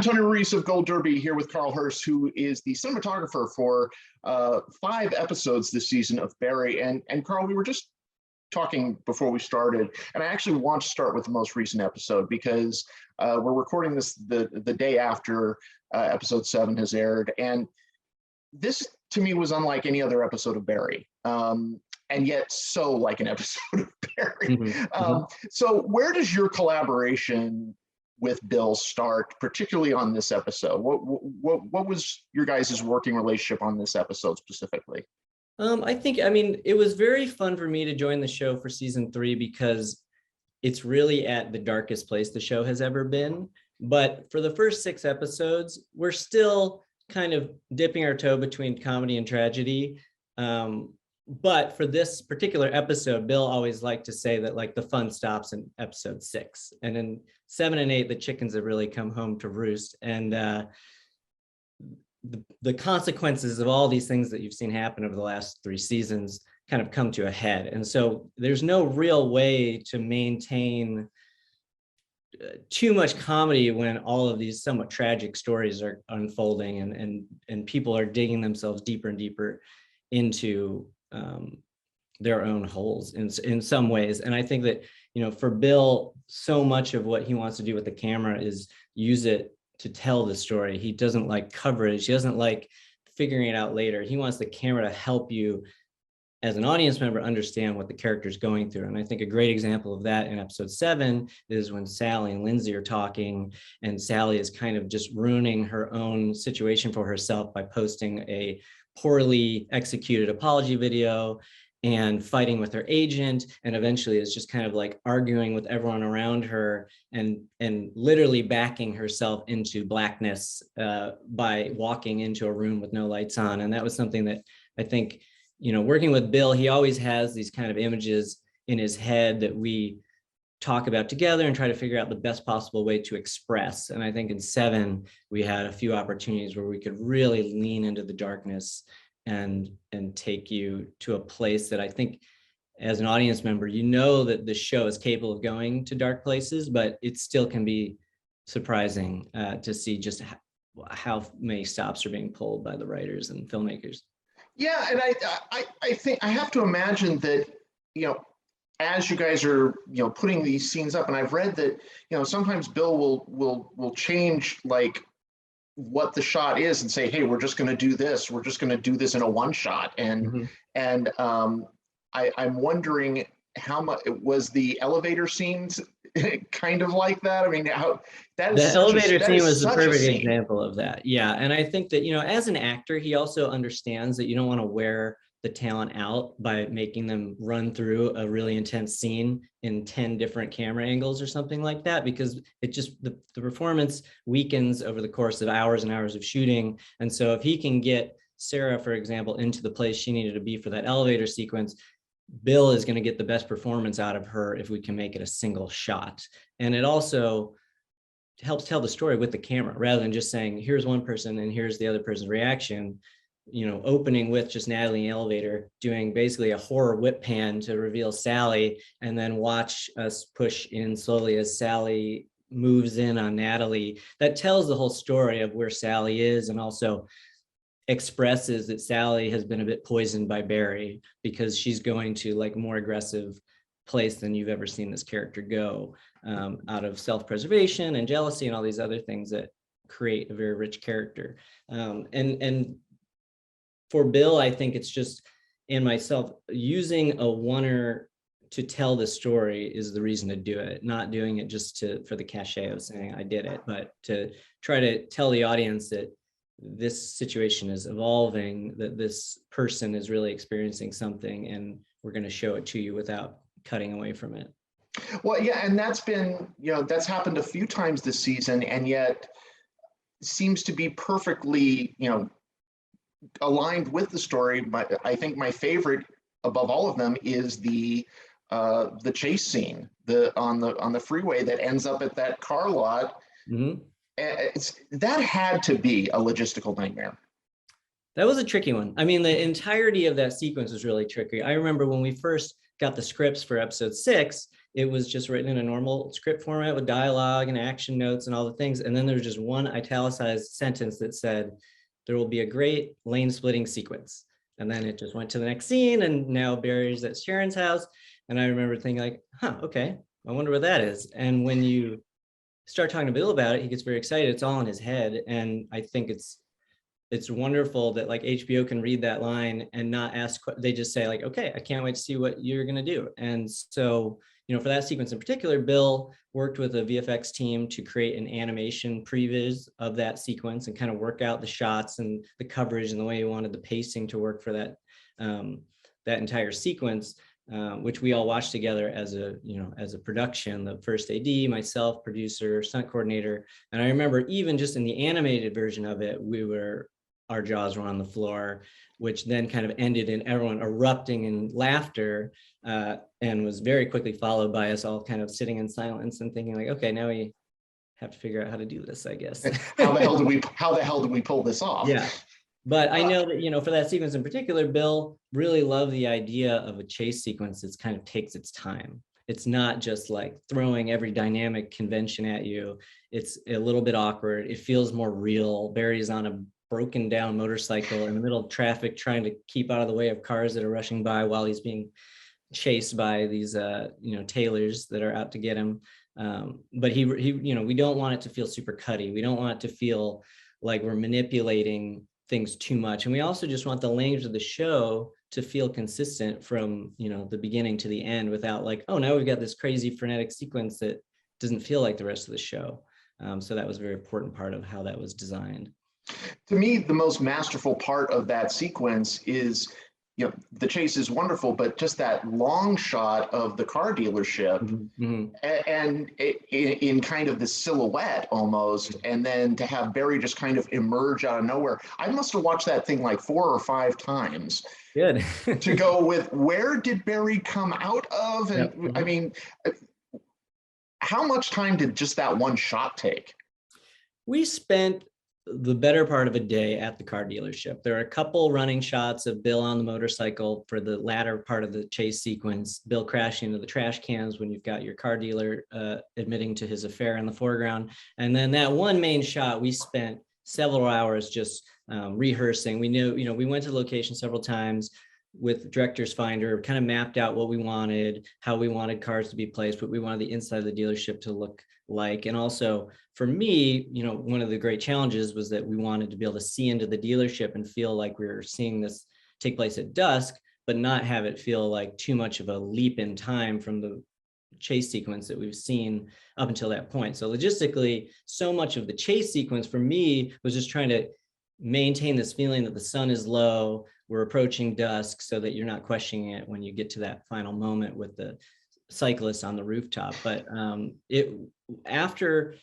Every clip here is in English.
Tony Ruiz of Gold Derby here with Carl Herse, who is the cinematographer for 5 episodes this season of Barry. And Carl, we were just talking before we started, and I actually want to start with the most recent episode because we're recording this the day after episode 7 has aired. And this, to me, was unlike any other episode of Barry. And yet so like an episode of Barry. So where does your collaboration with Bill start, particularly on this episode? What was your guys' working relationship on this episode specifically? I mean, it was very fun for me to join the show for season 3 because it's really at the darkest place the show has ever been. But for the first 6 episodes, we're still kind of dipping our toe between comedy and tragedy. But for this particular episode, Bill always liked to say that like the fun stops in episode 6. And in 7 and 8, the chickens have really come home to roost. And the consequences of all these things that you've seen happen over the last 3 seasons kind of come to a head. And so there's no real way to maintain too much comedy when all of these somewhat tragic stories are unfolding and people are digging themselves deeper and deeper into their own holes in some ways. And I think that, you know, for Bill, so much of what he wants to do with the camera is use it to tell the story. He doesn't like coverage. He doesn't like figuring it out later. He wants the camera to help you as an audience member understand what the character's going through. And I think a great example of that in episode 7 is when Sally and Lindsay are talking, and Sally is kind of just ruining her own situation for herself by posting a poorly executed apology video and fighting with her agent, and eventually is just kind of like arguing with everyone around her and literally backing herself into blackness by walking into a room with no lights on. And that was something that I think, you know, working with Bill, he always has these kind of images in his head that we talk about together and try to figure out the best possible way to express. And I think in 7, we had a few opportunities where we could really lean into the darkness and take you to a place that I think as an audience member, you know that the show is capable of going to dark places, but it still can be surprising to see just how many stops are being pulled by the writers and filmmakers. Yeah, and I think I have to imagine that, you know, as you guys are, you know, putting these scenes up, and I've read that, you know, sometimes Bill will change like what the shot is and say, hey, we're just going to do this. We're just going to do this in a one shot. And I'm wondering how much was the elevator scenes kind of like that? I mean, how that is the elevator scene was the perfect example of that. Yeah. And I think that, you know, as an actor, he also understands that you don't want to wear the talent out by making them run through a really intense scene in 10 different camera angles or something like that, because it just, the performance weakens over the course of hours and hours of shooting. And so if he can get Sarah, for example, into the place she needed to be for that elevator sequence, Bill is going to get the best performance out of her if we can make it a single shot. And it also helps tell the story with the camera rather than just saying, here's one person and here's the other person's reaction. You know, opening with just Natalie in the elevator, doing basically a horror whip pan to reveal Sally, and then watch us push in slowly as Sally moves in on Natalie. That tells the whole story of where Sally is, and also expresses that Sally has been a bit poisoned by Barry because she's going to like more aggressive place than you've ever seen this character go, out of self-preservation and jealousy and all these other things that create a very rich character. And for Bill, I think it's just, and myself, using a oneer to tell the story is the reason to do it, not doing it just for the cachet of saying I did it, but to try to tell the audience that this situation is evolving, that this person is really experiencing something, and we're going to show it to you without cutting away from it. Well, yeah, and that's been, you know, that's happened a few times this season, and yet seems to be perfectly, you know, aligned with the story. But I think my favorite above all of them is the chase scene, on the freeway that ends up at that car lot. That had to be a logistical nightmare. That was a tricky one. I mean, the entirety of that sequence was really tricky. I remember when we first got the scripts for episode 6, it was just written in a normal script format with dialogue and action notes and all the things. And then there was just one italicized sentence that said, there will be a great lane splitting sequence. And then it just went to the next scene, and now Barry's at Sharon's house. And I remember thinking like, huh, okay, I wonder what that is. And when you start talking to Bill about it, he gets very excited. It's all in his head. And I think it's wonderful that like HBO can read that line and not ask, they just say like, okay, I can't wait to see what you're going to do. And so, you know, for that sequence in particular, Bill worked with a VFX team to create an animation previs of that sequence and kind of work out the shots and the coverage and the way he wanted the pacing to work for that, that entire sequence, which we all watched together as a, you know, as a production, the first AD, myself, producer, stunt coordinator. And I remember even just in the animated version of it, our jaws were on the floor, which then kind of ended in everyone erupting in laughter, and was very quickly followed by us all kind of sitting in silence and thinking like, okay, now we have to figure out how to do this, I guess. How the hell do we pull this off? Yeah. But I know that, you know, for that sequence in particular, Bill really loved the idea of a chase sequence that kind of takes its time. It's not just like throwing every dynamic convention at you. It's a little bit awkward. It feels more real. Barry's on a broken down motorcycle in the middle of traffic, trying to keep out of the way of cars that are rushing by while he's being chased by these, you know, tailors that are out to get him. But he, you know, we don't want it to feel super cutty. We don't want it to feel like we're manipulating things too much. And we also just want the language of the show to feel consistent from, you know, the beginning to the end without like, oh, now we've got this crazy frenetic sequence that doesn't feel like the rest of the show. So that was a very important part of how that was designed. To me, the most masterful part of that sequence is, you know, the chase is wonderful, but just that long shot of the car dealership, and in kind of the silhouette almost, and then to have Barry just kind of emerge out of nowhere. I must have watched that thing like 4 or 5 times. Good. To go with, where did Barry come out of? And Yep. I mean, how much time did just that one shot take? We spent the better part of a day at the car dealership. There are a couple running shots of Bill on the motorcycle for the latter part of the chase sequence, Bill crashing into the trash cans when you've got your car dealer admitting to his affair in the foreground. And then that one main shot, we spent several hours just rehearsing. We knew, you know, we went to the location several times with Director's Finder, kind of mapped out what we wanted, how we wanted cars to be placed, what we wanted the inside of the dealership to look like. And also for me, you know, one of the great challenges was that we wanted to be able to see into the dealership and feel like we were seeing this take place at dusk, but not have it feel like too much of a leap in time from the chase sequence that we've seen up until that point. So logistically, so much of the chase sequence for me was just trying to maintain this feeling that the sun is low, we're approaching dusk, so that you're not questioning it when you get to that final moment with the cyclist on the rooftop. But after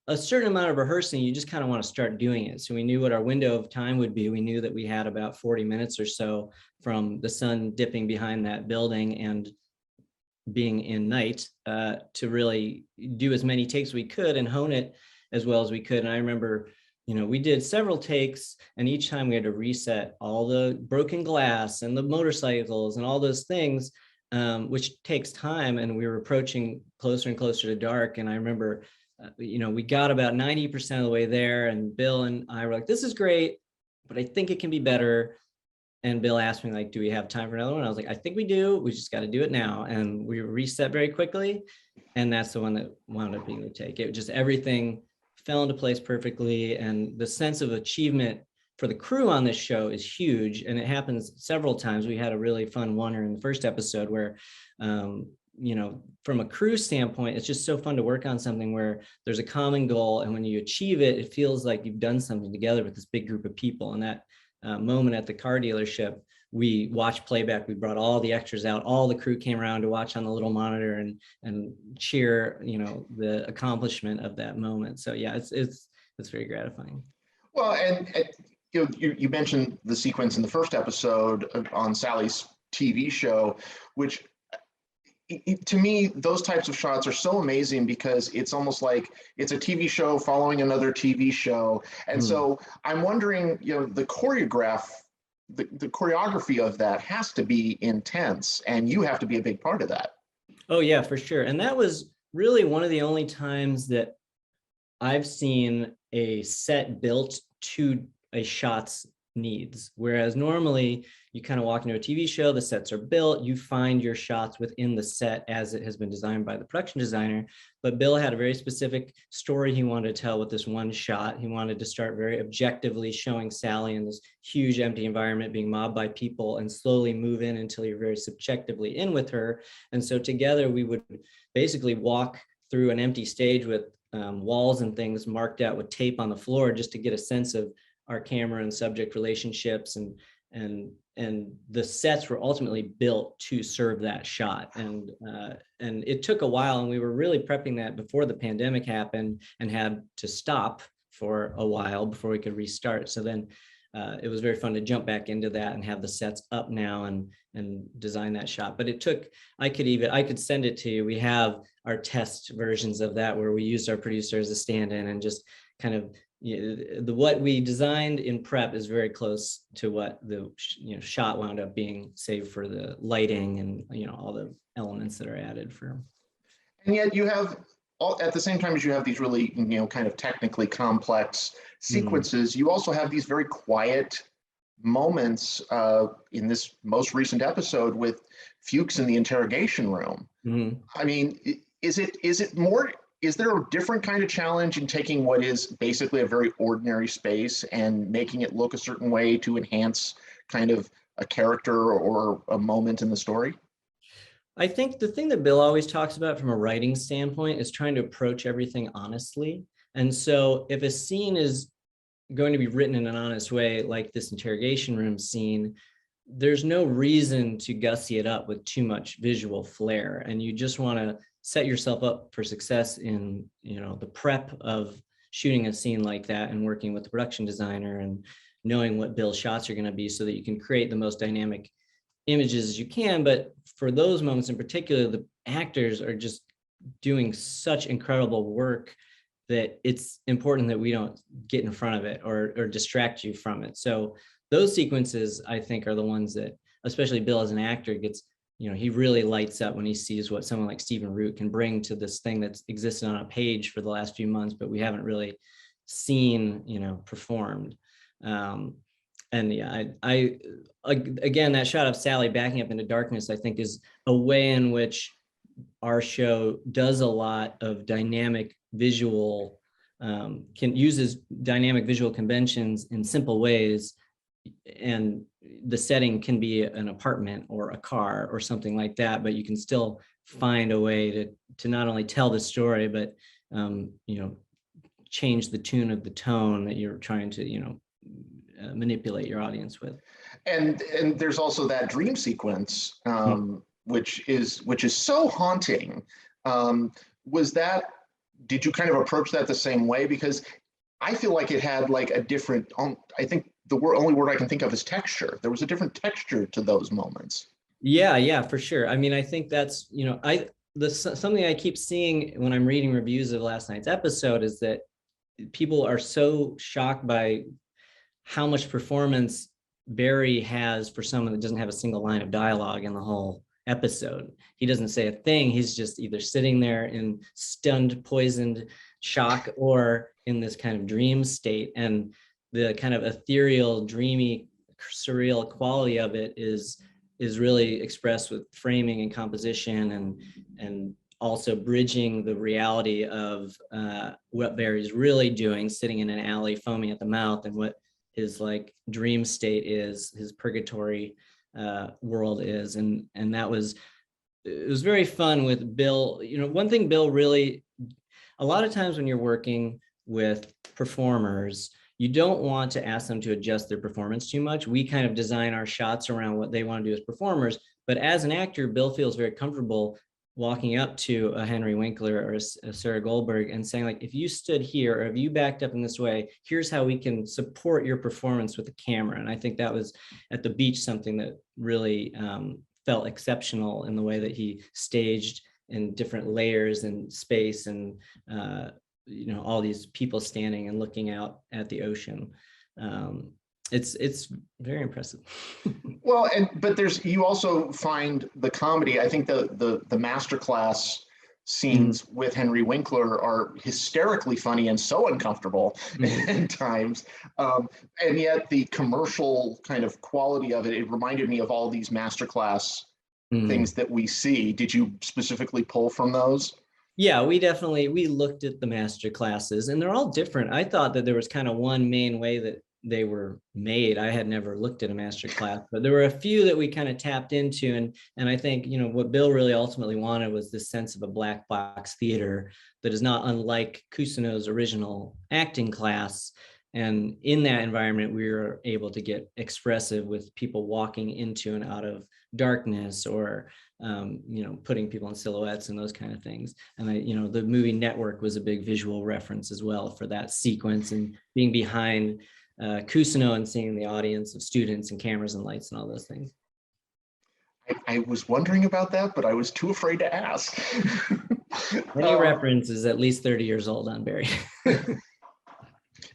a certain amount of rehearsing, you just kind of want to start doing it. So we knew what our window of time would be. We knew that we had about 40 minutes or so from the sun dipping behind that building and being in night to really do as many takes we could and hone it as well as we could. And I remember, you know, we did several takes, and each time we had to reset all the broken glass and the motorcycles and all those things, which takes time. And we were approaching closer and closer to dark. And I remember, you know, we got about 90% of the way there, and Bill and I were like, this is great, but I think it can be better. And Bill asked me, like, do we have time for another one? I was like, I think we do. We just got to do it now. And we reset very quickly. And that's the one that wound up being the take. It just, everything fell into place perfectly. And the sense of achievement for the crew on this show is huge. And it happens several times. We had a really fun one in the first episode where, you know, from a crew standpoint, it's just so fun to work on something where there's a common goal. And when you achieve it, it feels like you've done something together with this big group of people. And that moment at the car dealership, we watched playback. We brought all the extras out. All the crew came around to watch on the little monitor and cheer, you know, the accomplishment of that moment. So yeah, it's very gratifying. Well, and you mentioned the sequence in the first episode on Sally's TV show, which to me, those types of shots are so amazing because it's almost like it's a TV show following another TV show. And so I'm wondering, you know, the choreography of that has to be intense, and you have to be a big part of that. Oh yeah, for sure. And that was really one of the only times that I've seen a set built to a shot's needs. Whereas normally you kind of walk into a TV show, the sets are built, you find your shots within the set as it has been designed by the production designer. But Bill had a very specific story he wanted to tell with this one shot. He wanted to start very objectively showing Sally in this huge empty environment being mobbed by people and slowly move in until you're very subjectively in with her. And so together we would basically walk through an empty stage with walls and things marked out with tape on the floor just to get a sense of our camera and subject relationships, and the sets were ultimately built to serve that shot. And it took a while, and we were really prepping that before the pandemic happened and had to stop for a while before we could restart. So then it was very fun to jump back into that and have the sets up now and design that shot. But it took, I could send it to you. We have our test versions of that where we used our producer as a stand-in and just kind of, what we designed in prep is very close to what the shot wound up being, save for the lighting and all the elements that are added for. And yet you have, at the same time as you have these really kind of technically complex sequences, you also have these very quiet moments in this most recent episode with Fuchs in the interrogation room. I mean, is there a different kind of challenge in taking what is basically a very ordinary space and making it look a certain way to enhance kind of a character or a moment in the story? I think the thing that Bill always talks about from a writing standpoint is trying to approach everything honestly. And so if a scene is going to be written in an honest way, like this interrogation room scene, there's no reason to gussy it up with too much visual flair. And you just want to set yourself up for success in, the prep of shooting a scene like that and working with the production designer and knowing what Bill's shots are going to be so that you can create the most dynamic images as you can. But for those moments in particular, the actors are just doing such incredible work that it's important that we don't get in front of it or distract you from it. So those sequences, I think, are the ones that, especially Bill as an actor, gets, he really lights up when he sees what someone like Stephen Root can bring to this thing that's existed on a page for the last few months, but we haven't really seen, performed. And yeah, I again, that shot of Sally backing up into darkness, I think, is a way in which our show does a lot of dynamic visual, uses dynamic visual conventions in simple ways. And the setting can be an apartment or a car or something like that, but you can still find a way to not only tell the story, but change the tune of the tone that you're trying to manipulate your audience with. And there's also that dream sequence, which is so haunting. Did you kind of approach that the same way? Because I feel like it had like a different, I think the only word I can think of is texture. There was a different texture to those moments. Yeah, for sure. I mean, I think that's, something I keep seeing when I'm reading reviews of last night's episode is that people are so shocked by how much performance Barry has for someone that doesn't have a single line of dialogue in the whole episode. He doesn't say a thing. He's just either sitting there in stunned, poisoned shock or in this kind of dream state. And the kind of ethereal, dreamy, surreal quality of it is really expressed with framing and composition and also bridging the reality of what Barry's really doing, sitting in an alley foaming at the mouth, and what his like dream state is, his purgatory world is. And it was very fun with Bill. One thing Bill really, a lot of times when you're working with performers, you don't want to ask them to adjust their performance too much. We kind of design our shots around what they want to do as performers. But as an actor, Bill feels very comfortable walking up to a Henry Winkler or a Sarah Goldberg and saying, like, if you stood here or if you backed up in this way, here's how we can support your performance with the camera. And I think that was at the beach something that really felt exceptional in the way that he staged in different layers and space and all these people standing and looking out at the ocean. It's very impressive. Well, but you also find the comedy. I think the masterclass scenes with Henry Winkler are hysterically funny and so uncomfortable at times. And yet the commercial kind of quality of it reminded me of all these masterclass things that we see. Did you specifically pull from those? Yeah, we looked at the master classes, and they're all different. I thought that there was kind of one main way that they were made. I had never looked at a master class, but there were a few that we kind of tapped into. And I think, what Bill really ultimately wanted was this sense of a black box theater that is not unlike Cousineau's original acting class. And in that environment, we were able to get expressive with people walking into and out of darkness, or putting people in silhouettes and those kind of things. And the movie Network was a big visual reference as well for that sequence, and being behind Cousineau and seeing the audience of students and cameras and lights and all those things. I was wondering about that, but I was too afraid to ask. Any reference is at least 30 years old on Barry.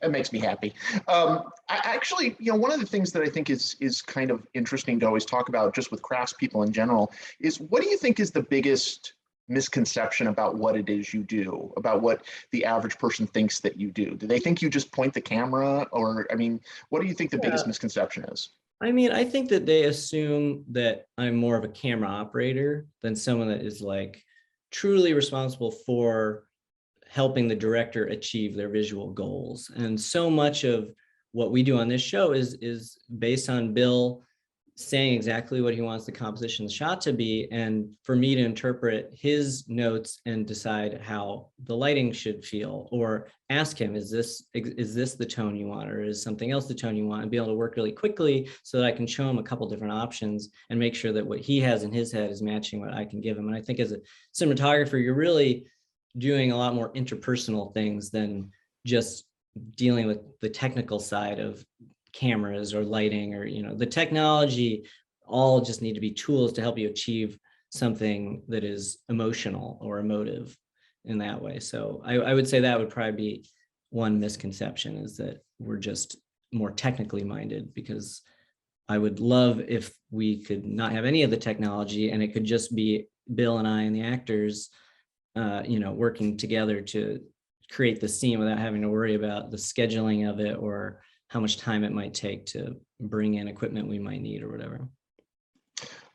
It makes me happy. I actually, one of the things that I think is kind of interesting to always talk about, just with craftspeople in general, is what do you think is the biggest misconception about what it is you do, about what the average person thinks that you do? Do they think you just point the camera? Or, what do you think the biggest misconception is? I think that they assume that I'm more of a camera operator than someone that is like truly responsible for helping the director achieve their visual goals. And so much of what we do on this show is based on Bill saying exactly what he wants the composition of the shot to be, and for me to interpret his notes and decide how the lighting should feel, or ask him, is this the tone you want, or is something else the tone you want, and be able to work really quickly so that I can show him a couple different options and make sure that what he has in his head is matching what I can give him. And I think as a cinematographer, you're really doing a lot more interpersonal things than just dealing with the technical side of cameras or lighting, or the technology. All just need to be tools to help you achieve something that is emotional or emotive in that way. So I would say that would probably be one misconception, is that we're just more technically minded, because I would love if we could not have any of the technology and it could just be Bill and I and the actors working together to create the scene without having to worry about the scheduling of it, or how much time it might take to bring in equipment we might need or whatever.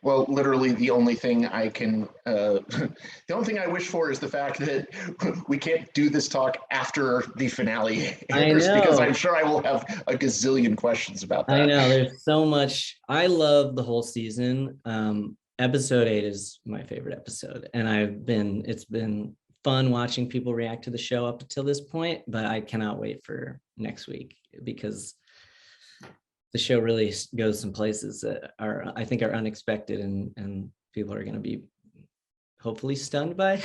Well, literally the only thing I wish for is the fact that we can't do this talk after the finale airs, because I'm sure I will have a gazillion questions about that. I know, there's so much. I love the whole season. Episode 8 is my favorite episode, and it's been fun watching people react to the show up until this point, but I cannot wait for next week, because the show really goes some places that I think are unexpected, and people are going to be hopefully stunned by.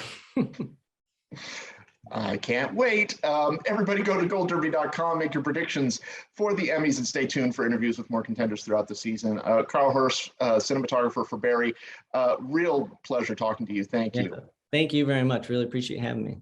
I can't wait. Everybody go to goldderby.com, make your predictions for the Emmys, and stay tuned for interviews with more contenders throughout the season. Carl Herse, cinematographer for Barry, real pleasure talking to you. Thank you. Thank you very much. Really appreciate having me.